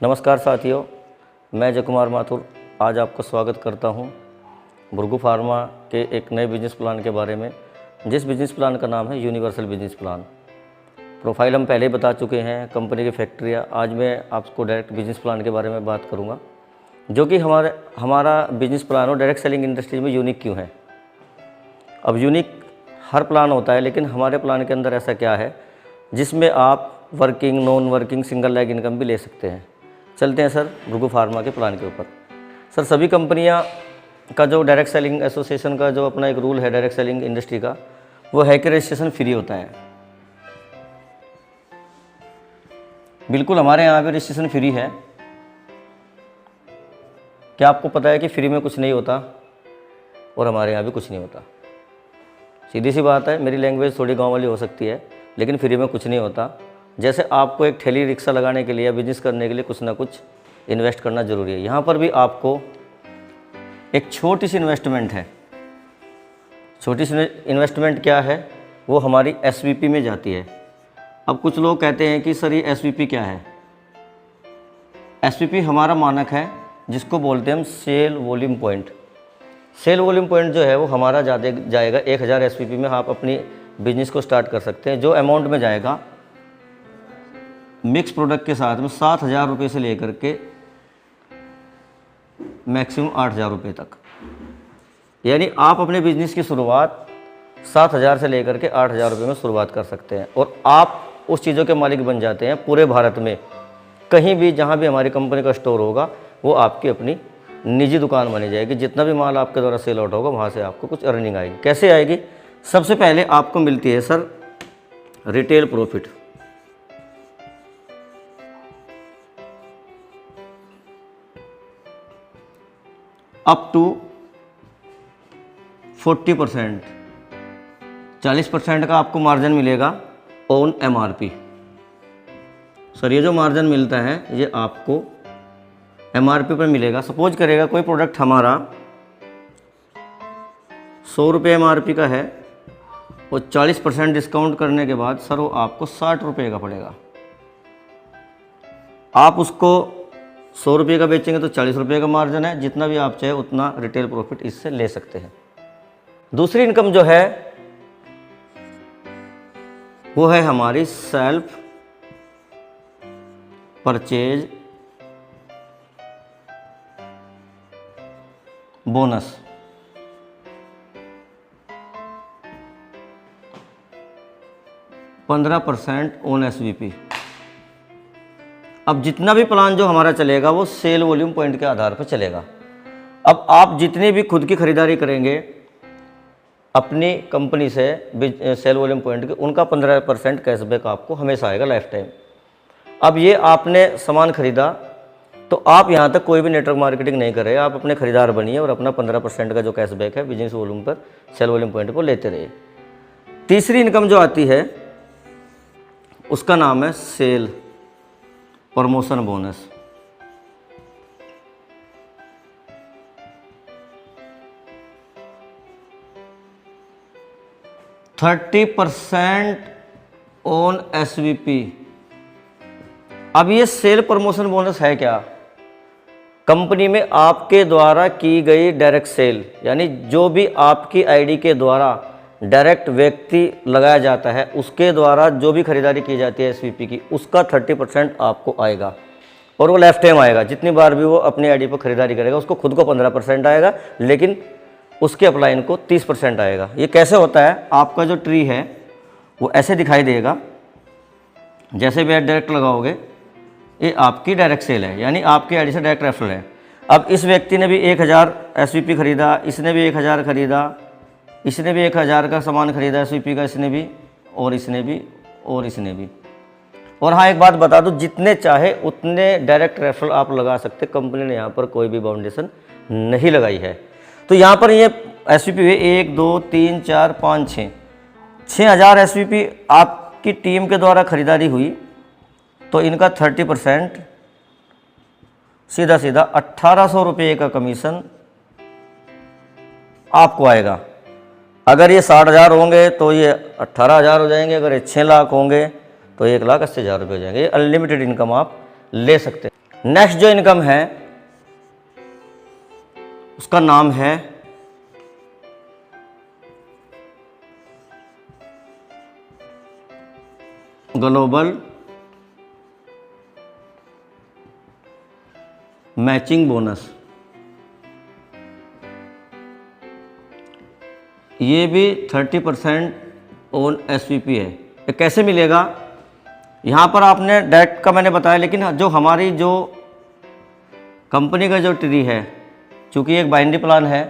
नमस्कार साथियों, मैं जय कुमार माथुर आज आपका स्वागत करता हूं भृगु फार्मा के एक नए बिजनेस प्लान के बारे में, जिस बिजनेस प्लान का नाम है यूनिवर्सल बिजनेस प्लान। प्रोफाइल हम पहले ही बता चुके हैं, कंपनी की फैक्ट्रियाँ। आज मैं आपको डायरेक्ट बिजनेस प्लान के बारे में बात करूँगा, जो कि हमारा बिजनेस प्लान हो डायरेक्ट सेलिंग इंडस्ट्री में यूनिक क्यों है। अब यूनिक हर प्लान होता है, लेकिन हमारे प्लान के अंदर ऐसा क्या है जिसमें आप working, non working, single leg income भी ले सकते हैं। चलते हैं सर भृगु फार्मा के प्लान के ऊपर। सर सभी कंपनियां का जो डायरेक्ट सेलिंग एसोसिएशन का जो अपना एक रूल है डायरेक्ट सेलिंग इंडस्ट्री का, वो है कि रजिस्ट्रेशन फ्री होता है। बिल्कुल हमारे यहाँ पे रजिस्ट्रेशन फ्री है। क्या आपको पता है कि फ्री में कुछ नहीं होता, और हमारे यहाँ भी कुछ नहीं होता। सीधी सी बात है, मेरी लैंग्वेज थोड़ी गाँव वाली हो सकती है, लेकिन फ्री में कुछ नहीं होता। जैसे आपको एक ठेली रिक्शा लगाने के लिए या बिजनेस करने के लिए कुछ ना कुछ इन्वेस्ट करना ज़रूरी है, यहाँ पर भी आपको एक छोटी सी इन्वेस्टमेंट है। छोटी सी इन्वेस्टमेंट क्या है, वो हमारी एसवीपी में जाती है। अब कुछ लोग कहते हैं कि सर ये एसवीपी क्या है। एसवीपी हमारा मानक है, जिसको बोलते हैं हम sale volume point. Sale volume point जो है वो हमारा ज़्यादा जाएगा 1000 एसवीपी में। आप अपनी बिजनेस को स्टार्ट कर सकते हैं। जो अमाउंट में जाएगा मिक्स प्रोडक्ट के साथ में 7000 रुपये से लेकर के मैक्सिमम 8000 रुपये तक। यानी आप अपने बिजनेस की शुरुआत 7000 से लेकर के 8000 रुपये में शुरुआत कर सकते हैं, और आप उस चीज़ों के मालिक बन जाते हैं। पूरे भारत में कहीं भी जहां भी हमारी कंपनी का स्टोर होगा, वो आपकी अपनी निजी दुकान बनी जाएगी। जितना भी माल आपके द्वारा सेल आउट होगा, वहाँ से आपको कुछ अर्निंग आएगी। कैसे आएगी? सबसे पहले आपको मिलती है sir retail profit. Up to 40%, 40% का आपको मार्जिन मिलेगा ऑन एमआरपी। सर ये जो मार्जिन मिलता है ये आपको एमआरपी पर मिलेगा। सपोज करेगा कोई प्रोडक्ट हमारा 100 रुपये एमआरपी का है, और 40% डिस्काउंट करने के बाद सर वो आपको 60 रुपये का पड़ेगा। आप उसको 100 रुपये का बेचेंगे तो 40 रुपये का मार्जिन है। जितना भी आप चाहे उतना रिटेल प्रॉफिट इससे ले सकते हैं। दूसरी इनकम जो है वो है हमारी self purchase bonus. %15 on SVP. अब जितना भी प्लान जो हमारा चलेगा वो सेल वॉल्यूम पॉइंट के आधार पर चलेगा। अब आप जितनी भी खुद की खरीदारी करेंगे अपनी कंपनी से सेल वॉल्यूम पॉइंट के, उनका 15% कैशबैक आपको हमेशा आएगा लाइफ टाइम। अब ये आपने सामान खरीदा तो आप यहाँ तक कोई भी नेटवर्क मार्केटिंग नहीं कर रहे, आप अपने खरीदार बनिए और अपना 15% का जो कैशबैक है बिजनेस वॉल्यूम पर सेल वॉल्यूम पॉइंट को लेते रहिए। तीसरी इनकम जो आती है उसका नाम है sale promotion bonus. %30 on SVP. अब ये सेल प्रमोशन बोनस है क्या? कंपनी में आपके द्वारा की गई डायरेक्ट सेल, यानी जो भी आपकी आईडी के द्वारा डायरेक्ट व्यक्ति लगाया जाता है, उसके द्वारा जो भी खरीदारी की जाती है एसवीपी की, उसका 30% आपको आएगा, और वो लाइफ टाइम आएगा। जितनी बार भी वो अपनी आईडी पर खरीदारी करेगा, उसको खुद को 15% आएगा, लेकिन उसके अपलाइन को 30% आएगा। ये कैसे होता है? आपका जो ट्री है वो ऐसे दिखाई देगा। जैसे भी डायरेक्ट लगाओगे, ये आपकी डायरेक्ट सेल है, यानी आपकी आईडी से डायरेक्ट रेफरल है। अब इस व्यक्ति ने भी 1000 एसवीपी खरीदा, इसने भी 1000 खरीदा, इसने भी 1000 का सामान खरीदा एसवीपी का, इसने भी, और इसने भी, और इसने भी। और हाँ, एक बात बता दूं, जितने चाहे उतने डायरेक्ट रेफरल आप लगा सकते। कंपनी ने यहाँ पर कोई भी बाउंडेशन नहीं लगाई है। तो यहाँ पर ये एसवीपी हुए 1 2 3 4 5 6 6000 एसवीपी आपकी टीम के द्वारा खरीदारी हुई, तो इनका 30% सीधा सीधा 1800 रुपये का कमीशन आपको आएगा। अगर ये 60,000 होंगे तो ये 18,000 हो जाएंगे, अगर ये 6 लाख होंगे तो 1,80,000 रुपये हो जाएंगे। ये अनलिमिटेड इनकम आप ले सकते हैं। नेक्स्ट जो इनकम है उसका नाम है ग्लोबल मैचिंग बोनस। ये भी 30% ऑन एसवीपी है। ये कैसे मिलेगा? यहाँ पर आपने डायरेक्ट का मैंने बताया, लेकिन जो हमारी जो कंपनी का जो ट्री है, चूँकि एक बाइनरी प्लान है,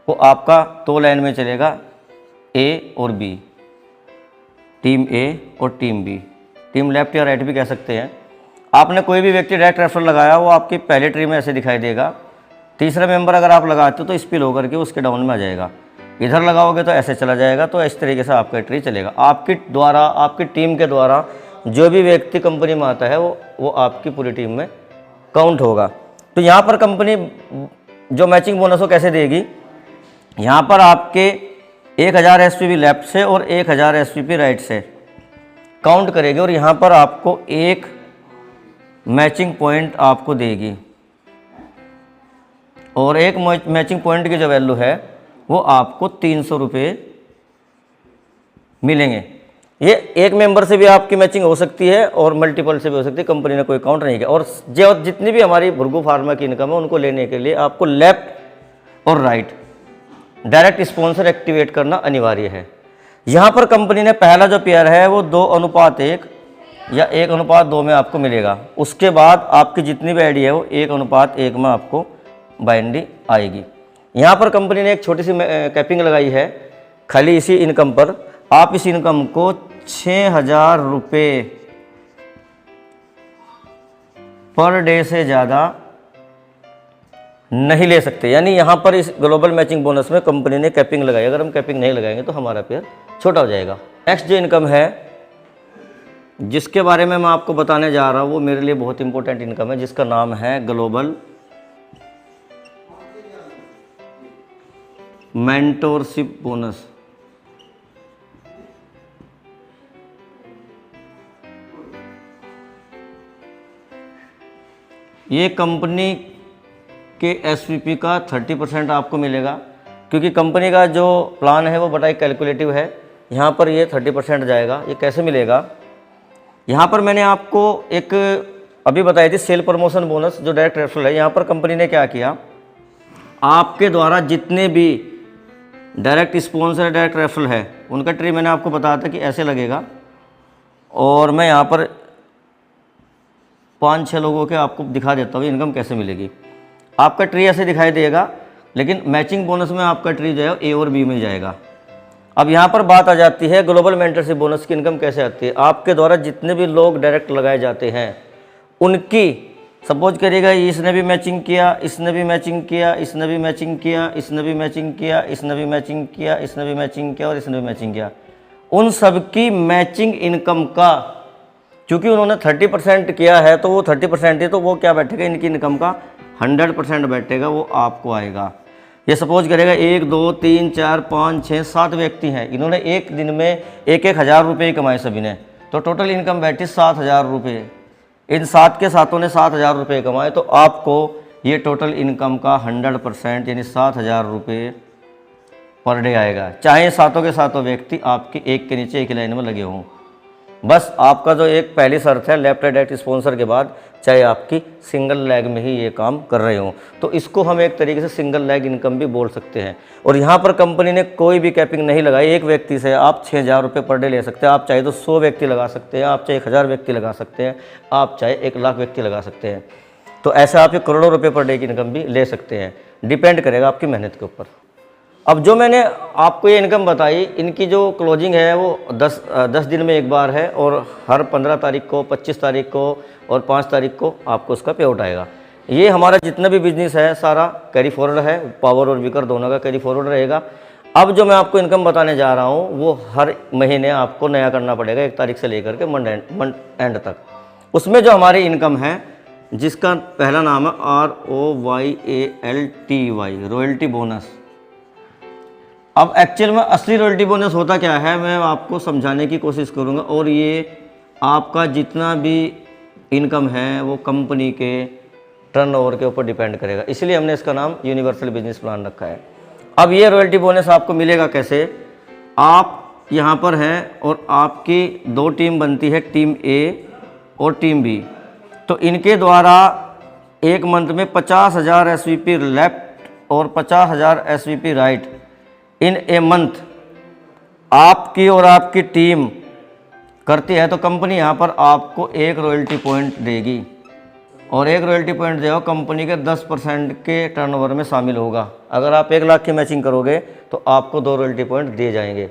वो आपका 2 लाइन में चलेगा, ए और बी, टीम ए और टीम बी, टीम लेफ्ट या राइट भी कह सकते हैं। आपने कोई भी व्यक्ति डायरेक्ट रेफरल लगाया, वो आपकी पहले ट्री में ऐसे दिखाई देगा। तीसरा मेंबर अगर आप लगाते हो तो स्पिल होकर के उसके डाउन में आ जाएगा। इधर लगाओगे तो ऐसे चला जाएगा। तो इस तरीके से आपका ट्री चलेगा। आपकी द्वारा, आपकी टीम के द्वारा जो भी व्यक्ति कंपनी में आता है वो आपकी पूरी टीम में काउंट होगा। तो यहाँ पर कंपनी जो मैचिंग बोनस को कैसे देगी, यहाँ पर आपके 1000 एसपीपी लेफ्ट से और 1000 एसपीपी राइट से काउंट करेगी और यहाँ पर आपको एक मैचिंग पॉइंट आपको देगी और एक मैचिंग पॉइंट की जो वैल्यू है वो आपको 300 रुपये मिलेंगे। ये एक मेंबर से भी आपकी मैचिंग हो सकती है और मल्टीपल से भी हो सकती है, कंपनी ने कोई काउंट नहीं किया। और जो जितनी भी हमारी भुर्गू फार्मा की इनकम है उनको लेने के लिए आपको लेफ्ट और राइट डायरेक्ट स्पॉन्सर एक्टिवेट करना अनिवार्य है। यहाँ पर कंपनी ने पहला जो पेयर है वो 2:1 या 1:2 में आपको मिलेगा। उसके बाद आपकी जितनी भी आईडी है वो 1:1 में आपको बाइनरी आएगी। यहाँ पर कंपनी ने एक छोटी सी कैपिंग लगाई है खाली इसी इनकम पर। आप इस इनकम को 6000 रुपये पर डे से ज़्यादा नहीं ले सकते। यानी यहाँ पर इस ग्लोबल मैचिंग बोनस में कंपनी ने कैपिंग लगाई। अगर हम कैपिंग नहीं लगाएंगे तो हमारा पेयर छोटा हो जाएगा। नेक्स्ट जो इनकम है जिसके बारे में मैं आपको बताने जा रहा हूँ वो मेरे लिए बहुत इंपॉर्टेंट इनकम है, जिसका नाम है ग्लोबल मेंटोरशिप बोनस। ये कंपनी के एसवीपी का 30% आपको मिलेगा, क्योंकि कंपनी का जो प्लान है वो बड़ा ही कैलकुलेटिव है। यहाँ पर ये 30% जाएगा। ये कैसे मिलेगा? यहाँ पर मैंने आपको एक अभी बताई थी सेल प्रमोशन बोनस जो डायरेक्ट रेफरल है। यहाँ पर कंपनी ने क्या किया, आपके द्वारा जितने भी डायरेक्ट स्पॉन्सर डायरेक्ट रेफरल है उनका ट्री मैंने आपको बताया था कि ऐसे लगेगा। और मैं यहाँ पर 5-6 लोगों के आपको दिखा देता हूँ इनकम कैसे मिलेगी। आपका ट्री ऐसे दिखाई देगा, लेकिन मैचिंग बोनस में आपका ट्री जो है ए और बी में जाएगा। अब यहाँ पर बात आ जाती है ग्लोबल मेंटरशिप बोनस की इनकम कैसे आती है। आपके द्वारा जितने भी लोग डायरेक्ट लगाए जाते हैं उनकी, सपोज करिएगा इसने भी मैचिंग किया, इसने भी मैचिंग किया, इसने भी मैचिंग किया, इसने भी मैचिंग किया, इसने भी मैचिंग किया, इसने भी मैचिंग किया और इसने भी मैचिंग किया, उन सबकी मैचिंग इनकम का, चूँकि उन्होंने 30% किया है तो वो 30% ही, तो वो क्या बैठेगा, इनकी इनकम का 100% बैठेगा, वो आपको आएगा। ये सपोज करेगा 1 2 3 4 5 6 7 व्यक्ति हैं, इन्होंने एक दिन में 1,000 रुपये कमाए सभी ने, तो टोटल इनकम बैठी 7,000 रुपये। इन 7 के सातों ने 7,000 रुपये कमाए, तो आपको ये टोटल इनकम का 100% यानी 7,000 रुपये पर डे आएगा, चाहे सातों के सातों व्यक्ति आपके एक के नीचे एक लाइन में लगे हों। बस आपका जो एक पहली शर्त है लेफ्ट राइट स्पॉन्सर के बाद, चाहे आपकी सिंगल लेग में ही ये काम कर रहे हों, तो इसको हम एक तरीके से सिंगल लेग इनकम भी बोल सकते हैं। और यहाँ पर कंपनी ने कोई भी कैपिंग नहीं लगाई। एक व्यक्ति से आप 6,000 रुपये पर डे ले सकते हैं। आप चाहे तो 100 व्यक्ति लगा सकते हैं, आप चाहे 1,000 व्यक्ति लगा सकते हैं, आप चाहे 1,00,000 व्यक्ति लगा सकते हैं। तो ऐसे आप ये करोड़ों रुपये पर डे की इनकम भी ले सकते हैं, डिपेंड करेगा आपकी मेहनत के ऊपर। अब जो मैंने आपको ये इनकम बताई, इनकी जो क्लोजिंग है वो 10 दिन में एक बार है, और हर 15 तारीख को, 25 तारीख को और 5 तारीख को आपको उसका पे आउट आएगा। ये हमारा जितना भी बिजनेस है सारा कैरी फॉरवर्ड है, पावर और विकर दोनों का कैरी फॉरवर्ड रहेगा। अब जो मैं आपको इनकम बताने जा रहा हूँ वो हर महीने आपको नया करना पड़ेगा, 1 तारीख से लेकर के मंथ एंड तक। उसमें जो हमारी इनकम है जिसका पहला नाम है ROYALTY, रॉयल्टी बोनस। अब एक्चुअल में असली रॉयल्टी बोनस होता क्या है मैं आपको समझाने की कोशिश करूंगा। और ये आपका जितना भी इनकम है वो कंपनी के टर्नओवर के ऊपर डिपेंड करेगा, इसलिए हमने इसका नाम यूनिवर्सल बिजनेस प्लान रखा है। अब ये रॉयल्टी बोनस आपको मिलेगा कैसे? आप यहाँ पर हैं और आपकी दो टीम बनती है, टीम ए और टीम बी, तो इनके द्वारा एक मंथ में 50,000 SVP लेफ्ट और 50,000 SVP right in a month आपकी और आपकी टीम करती है, तो कंपनी यहाँ पर आपको एक रॉयल्टी पॉइंट देगी, और एक रॉयल्टी पॉइंट देगा कंपनी के 10% के टर्नओवर में शामिल होगा। अगर आप 1 लाख की मैचिंग करोगे तो आपको 2 रॉयल्टी पॉइंट दिए जाएंगे।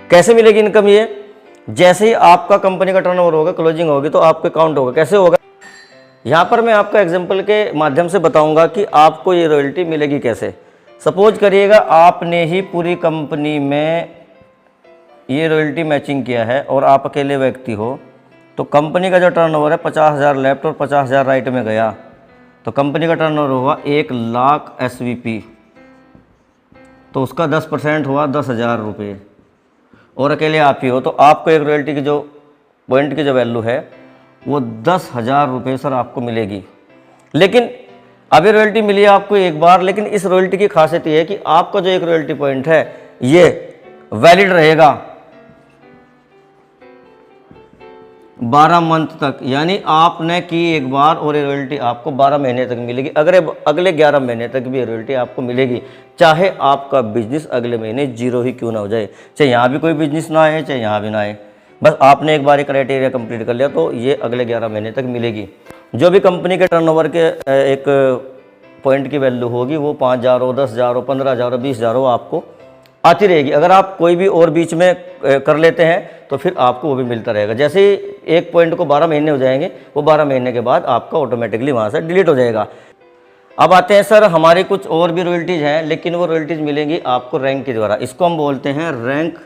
कैसे मिलेगी इनकम? ये जैसे ही आपका कंपनी का टर्नओवर होगा, क्लोजिंग होगी, तो आपके काउंट होगा। कैसे होगा? यहाँ पर मैं आपका एग्जांपल के माध्यम से बताऊंगा कि आपको ये रॉयल्टी मिलेगी कैसे। सपोज करिएगा आपने ही पूरी कंपनी में ये रॉयल्टी मैचिंग किया है और आप अकेले व्यक्ति हो, तो कंपनी का जो टर्नओवर है 50,000 लेफ्ट और 50,000 राइट में गया, तो कंपनी का टर्नओवर हुआ 1 लाख SVP, तो उसका 10% हुआ 10,000 रुपये, और अकेले आप ही हो, तो आपको एक रॉयल्टी की जो पॉइंट की जो वैल्यू है वो 10,000 रुपये सर आपको मिलेगी। लेकिन अभी रॉयल्टी मिली है आपको एक बार, लेकिन इस रॉयल्टी की खासियत ये है कि आपका जो एक रॉयल्टी पॉइंट है ये वैलिड रहेगा 12 मंथ तक, यानी आपने की एक बार और ये रॉयल्टी आपको 12 महीने तक मिलेगी। अगले 11 महीने तक भी ये रॉयल्टी आपको मिलेगी, चाहे आपका बिजनेस अगले महीने जीरो ही क्यों ना हो जाए, चाहे यहाँ भी कोई बिजनेस ना आए, चाहे यहाँ भी ना आए, बस आपने एक बार क्राइटेरिया कंप्लीट कर लिया तो ये अगले 11 महीने तक मिलेगी। जो भी कंपनी के टर्नओवर के एक पॉइंट की वैल्यू होगी वो 5,000 हो, 10,000 हो, 15,000 हो, 20,000 हो, आपको आती रहेगी। अगर आप कोई भी और बीच में कर लेते हैं तो फिर आपको वो भी मिलता रहेगा। जैसे ही एक पॉइंट को 12 महीने हो जाएंगे, वो 12 महीने के बाद आपका ऑटोमेटिकली वहाँ से डिलीट हो जाएगा। अब आते हैं सर हमारी कुछ और भी रॉयल्टीज़ हैं, लेकिन वो रॉयल्टीज़ मिलेंगी आपको रैंक के द्वारा। इसको हम बोलते हैं रैंक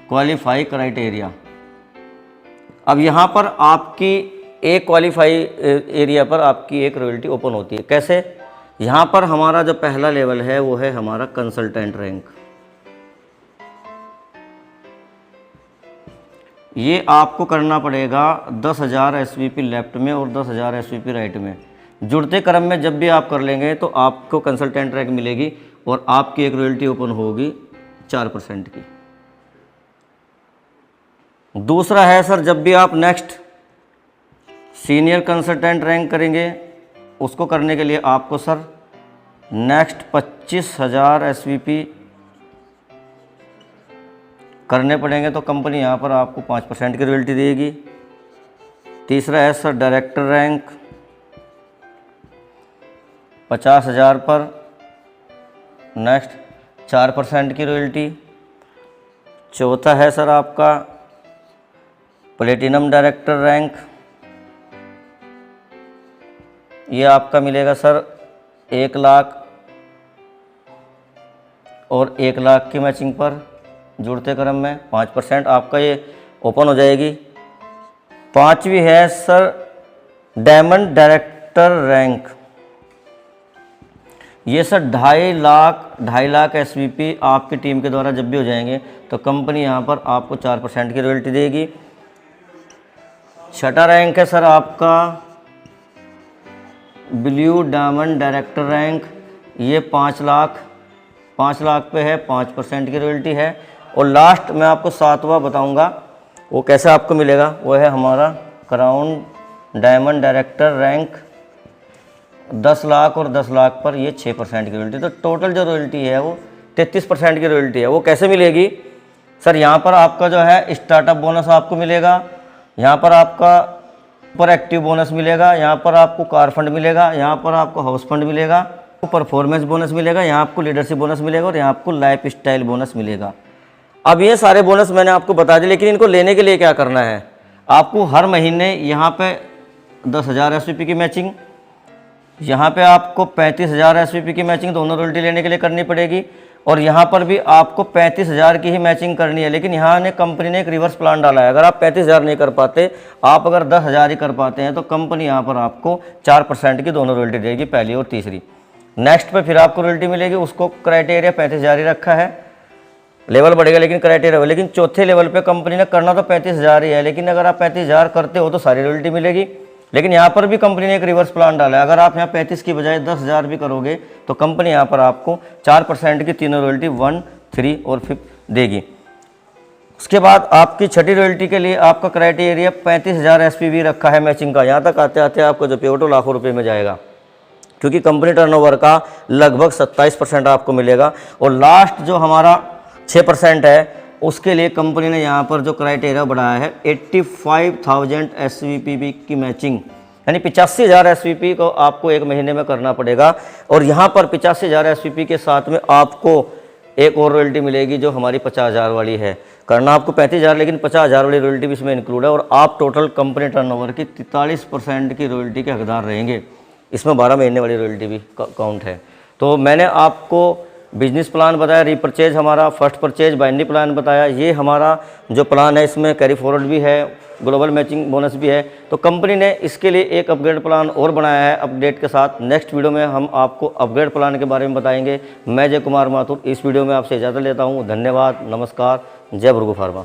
क्वालिफाई क्राइटेरिया। अब यहाँ पर आपकी एक क्वालिफाई एरिया पर आपकी एक रॉयल्टी ओपन होती है। कैसे? यहाँ पर हमारा जो पहला लेवल है वो है हमारा कंसल्टेंट रैंक। ये आपको करना पड़ेगा 10,000 SVP लेफ्ट में और 10,000 SVP राइट में। जुड़ते क्रम में जब भी आप कर लेंगे तो आपको कंसल्टेंट रैंक मिलेगी और आपकी एक रॉयल्टी ओपन होगी 4% की। दूसरा है सर, जब भी आप नेक्स्ट सीनियर कंसल्टेंट रैंक करेंगे, उसको करने के लिए आपको सर नेक्स्ट 25,000 SVP करने पड़ेंगे, तो कंपनी यहाँ पर आपको 5% की रॉयल्टी देगी। तीसरा है सर डायरेक्टर रैंक 50,000 पर नेक्स्ट 4% की रॉयल्टी। चौथा है सर आपका प्लेटिनम डायरेक्टर रैंक, ये आपका मिलेगा सर 1 लाख और 1 लाख की मैचिंग पर जुड़ते क्रम में 5% आपका ये ओपन हो जाएगी। पांचवी है सर डायमंड डायरेक्टर रैंक, ये सर 2.5 लाख SVP आपकी टीम के द्वारा जब भी हो जाएंगे तो कंपनी यहाँ पर आपको 4% की रॉयल्टी देगी। छठा रैंक है सर आपका ब्लू डायमंड डायरेक्टर रैंक, ये 5 लाख पे है, 5% की रॉयल्टी है। और लास्ट मैं आपको 7वां बताऊंगा वो कैसे आपको मिलेगा, वो है हमारा crown diamond director rank 10 lakh और 10 लाख पर ये 6% की रॉयल्टी। तो टोटल जो रॉयल्टी है वो 33% की रॉयल्टी है। वो कैसे मिलेगी सर? यहाँ पर आपका जो है स्टार्टअप बोनस आपको मिलेगा, यहाँ पर आपका पर एक्टिव बोनस मिलेगा, यहाँ पर आपको कार फंड मिलेगा, यहाँ पर आपको हाउस फंड मिलेगा, परफॉर्मेंस बोनस मिलेगा, यहाँ आपको लीडरशिप बोनस मिलेगा और यहाँ आपको लाइफ स्टाइल बोनस मिलेगा। अब ये सारे बोनस मैंने आपको बता दिए, लेकिन इनको लेने के लिए क्या करना है? आपको हर महीने यहाँ पे 10,000 SVP की मैचिंग, यहाँ पे आपको 35,000 SVP की मैचिंग दोनों रॉयल्टी लेने के लिए करनी पड़ेगी, और यहाँ पर भी आपको 35,000 की ही मैचिंग करनी है। लेकिन यहाँ ने कंपनी ने एक रिवर्स प्लान डाला है, अगर आप 35,000 नहीं कर पाते, आप अगर 10,000 ही कर पाते हैं तो कंपनी यहाँ पर आपको 4% की दोनों रॉयल्टी देगी, पहली और तीसरी। नेक्स्ट पे फिर आपको रॉयल्टी मिलेगी, उसको क्राइटेरिया 35,000 ही रखा है। लेवल बढ़ेगा लेकिन क्राइटेरिया होगा। लेकिन चौथे लेवल पे कंपनी ने करना तो 35,000 ही है, लेकिन अगर आप 35,000 करते हो तो सारी रॉयल्टी मिलेगी। लेकिन यहाँ पर भी कंपनी ने एक रिवर्स प्लान डाला है, अगर आप यहाँ 35 की बजाय 10,000 भी करोगे तो कंपनी यहाँ पर आपको 4% की तीनों रॉयल्टी 1, 3 और 5 देगी। उसके बाद आपकी छठी रॉयल्टी के लिए आपका क्राइटेरिया 35,000 SPV रखा है मैचिंग का। यहाँ तक आते आते आपको जो पे लाखों रुपये में जाएगा, क्योंकि कंपनी टर्नओवर का लगभग 27% आपको मिलेगा। और लास्ट जो हमारा 6% है उसके लिए कंपनी ने यहाँ पर जो क्राइटेरिया बढ़ाया है 85,000 SVP की मैचिंग, यानी 85,000 SVP को आपको एक महीने में करना पड़ेगा। और यहाँ पर 85,000 SVP के साथ में आपको एक और रॉयल्टी मिलेगी जो हमारी 50,000 वाली है। करना आपको 35,000, लेकिन 50,000 वाली रॉयल्टी भी इसमें इंक्लूड है। और आप टोटल कंपनी टर्नओवर की 43% की रॉयल्टी के हकदार रहेंगे। इसमें 12 महीने वाली रॉयल्टी भी काउंट है। तो मैंने आपको बिजनेस प्लान बताया, रीपरचेज हमारा, फर्स्ट परचेज, बाइनरी प्लान बताया। ये हमारा जो प्लान है इसमें कैरी फॉरवर्ड भी है, ग्लोबल मैचिंग बोनस भी है। तो कंपनी ने इसके लिए एक अपग्रेड प्लान और बनाया है अपडेट के साथ। नेक्स्ट वीडियो में हम आपको अपग्रेड प्लान के बारे में बताएंगे। मैं जय कुमार माथुर इस वीडियो में आपसे इजाज़त लेता हूँ। धन्यवाद, नमस्कार, जय भृगु फार्मा।